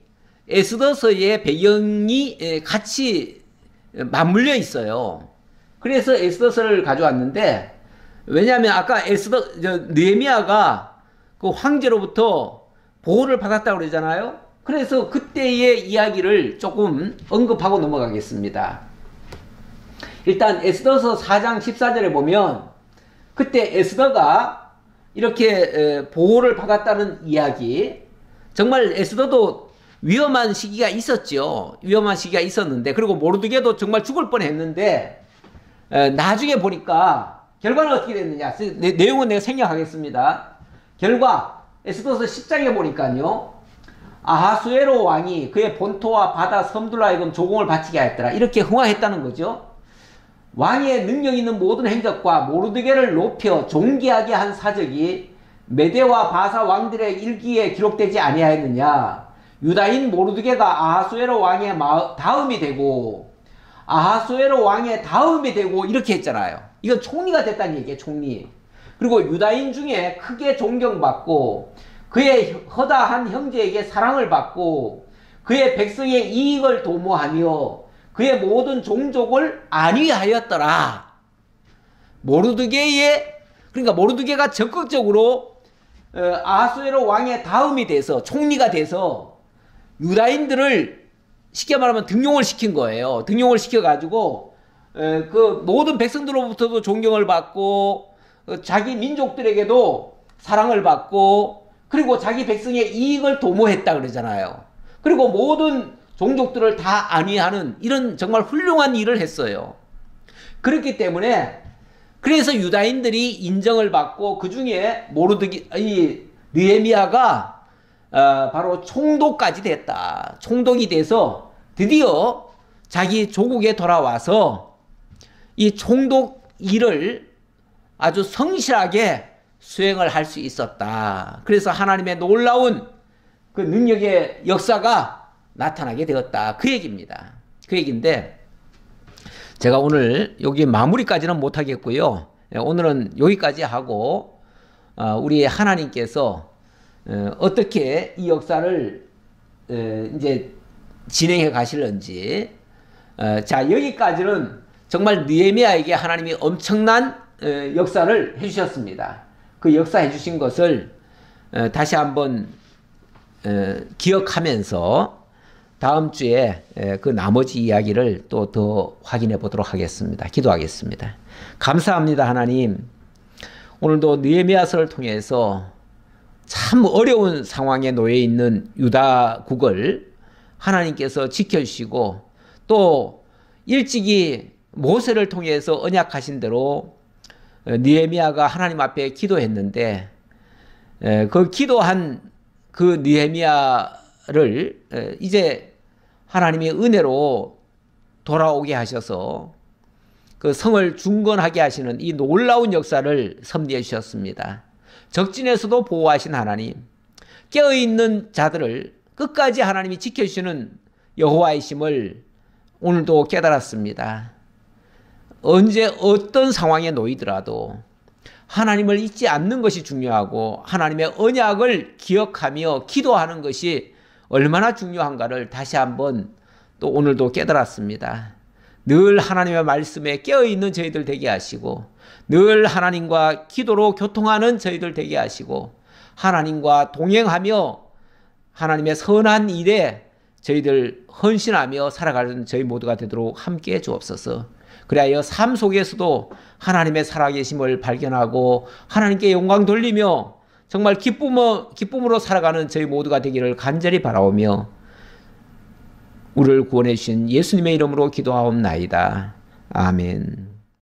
에스더서의 배경이 같이 맞물려 있어요. 그래서 에스더서를 가져왔는데, 왜냐하면 아까 느헤미야가 그 황제로부터 보호를 받았다고 그러잖아요. 그래서 그때의 이야기를 조금 언급하고 넘어가겠습니다. 일단 에스더서 4장 14절에 보면 그때 에스더가 이렇게 보호를 받았다는 이야기, 정말 에스더도 위험한 시기가 있었죠. 위험한 시기가 있었는데, 그리고 모르드게도 정말 죽을 뻔했는데 나중에 보니까 결과는 어떻게 됐느냐. 내용은 내가 생략하겠습니다. 결과 에스더서 10장에 보니까요, 아하수에로 왕이 그의 본토와 바다 섬들로 하여금 조공을 바치게 하였더라 이렇게 흥화했다는 거죠. 왕의 능력 있는 모든 행적과 모르드게를 높여 존귀하게 한 사적이 메대와 바사 왕들의 일기에 기록되지 아니하였느냐. 유다인 모르드게가 아하수에로 왕의 다음이 되고 이렇게 했잖아요. 이건 총리가 됐다는 얘기예요. 총리. 그리고 유다인 중에 크게 존경받고 그의 허다한 형제에게 사랑을 받고 그의 백성의 이익을 도모하며 그의 모든 종족을 안위하였더라. 그러니까 모르드게가 적극적으로 아하수에로 왕의 다음이 돼서 총리가 돼서 유다인들을 쉽게 말하면 등용을 시킨 거예요. 등용을 시켜가지고 그 모든 백성들로부터도 존경을 받고 자기 민족들에게도 사랑을 받고 그리고 자기 백성의 이익을 도모했다 그러잖아요. 그리고 모든 종족들을 다 안위하는 이런 정말 훌륭한 일을 했어요. 그렇기 때문에 그래서 유다인들이 인정을 받고 그 중에 느헤미야가 바로 총독까지 됐다. 총독이 돼서 드디어 자기 조국에 돌아와서 이 총독 일을 아주 성실하게 수행을 할 수 있었다. 그래서 하나님의 놀라운 그 능력의 역사가 나타나게 되었다. 그 얘기입니다. 그 얘기인데 제가 오늘 여기 마무리까지는 못하겠고요. 오늘은 여기까지 하고 우리 하나님께서 어떻게 이 역사를 이제 진행해 가실런지, 자, 여기까지는 정말 느헤미야에게 하나님이 엄청난 역사를 해주셨습니다. 그 역사해 주신 것을 다시 한번 기억하면서 다음 주에 그 나머지 이야기를 또 더 확인해 보도록 하겠습니다. 기도하겠습니다. 감사합니다, 하나님. 오늘도 느헤미야서를 통해서 참 어려운 상황에 놓여 있는 유다국을 하나님께서 지켜주시고 또 일찍이 모세를 통해서 언약하신 대로 느헤미야가 하나님 앞에 기도했는데 그 기도한 그 느헤미야를 이제 하나님의 은혜로 돌아오게 하셔서 그 성을 중건하게 하시는 이 놀라운 역사를 섭리해 주셨습니다. 적진에서도 보호하신 하나님, 깨어있는 자들을 끝까지 하나님이 지켜주시는 여호와이심을 오늘도 깨달았습니다. 언제 어떤 상황에 놓이더라도 하나님을 잊지 않는 것이 중요하고 하나님의 언약을 기억하며 기도하는 것이 얼마나 중요한가를 다시 한번 또 오늘도 깨달았습니다. 늘 하나님의 말씀에 깨어있는 저희들 되게 하시고 늘 하나님과 기도로 교통하는 저희들 되게 하시고 하나님과 동행하며 하나님의 선한 일에 저희들 헌신하며 살아가는 저희 모두가 되도록 함께해 주옵소서. 그리하여 삶 속에서도 하나님의 살아계심을 발견하고 하나님께 영광 돌리며 정말 기쁨으로 살아가는 저희 모두가 되기를 간절히 바라오며 우리를 구원해 주신 예수님의 이름으로 기도하옵나이다. 아멘.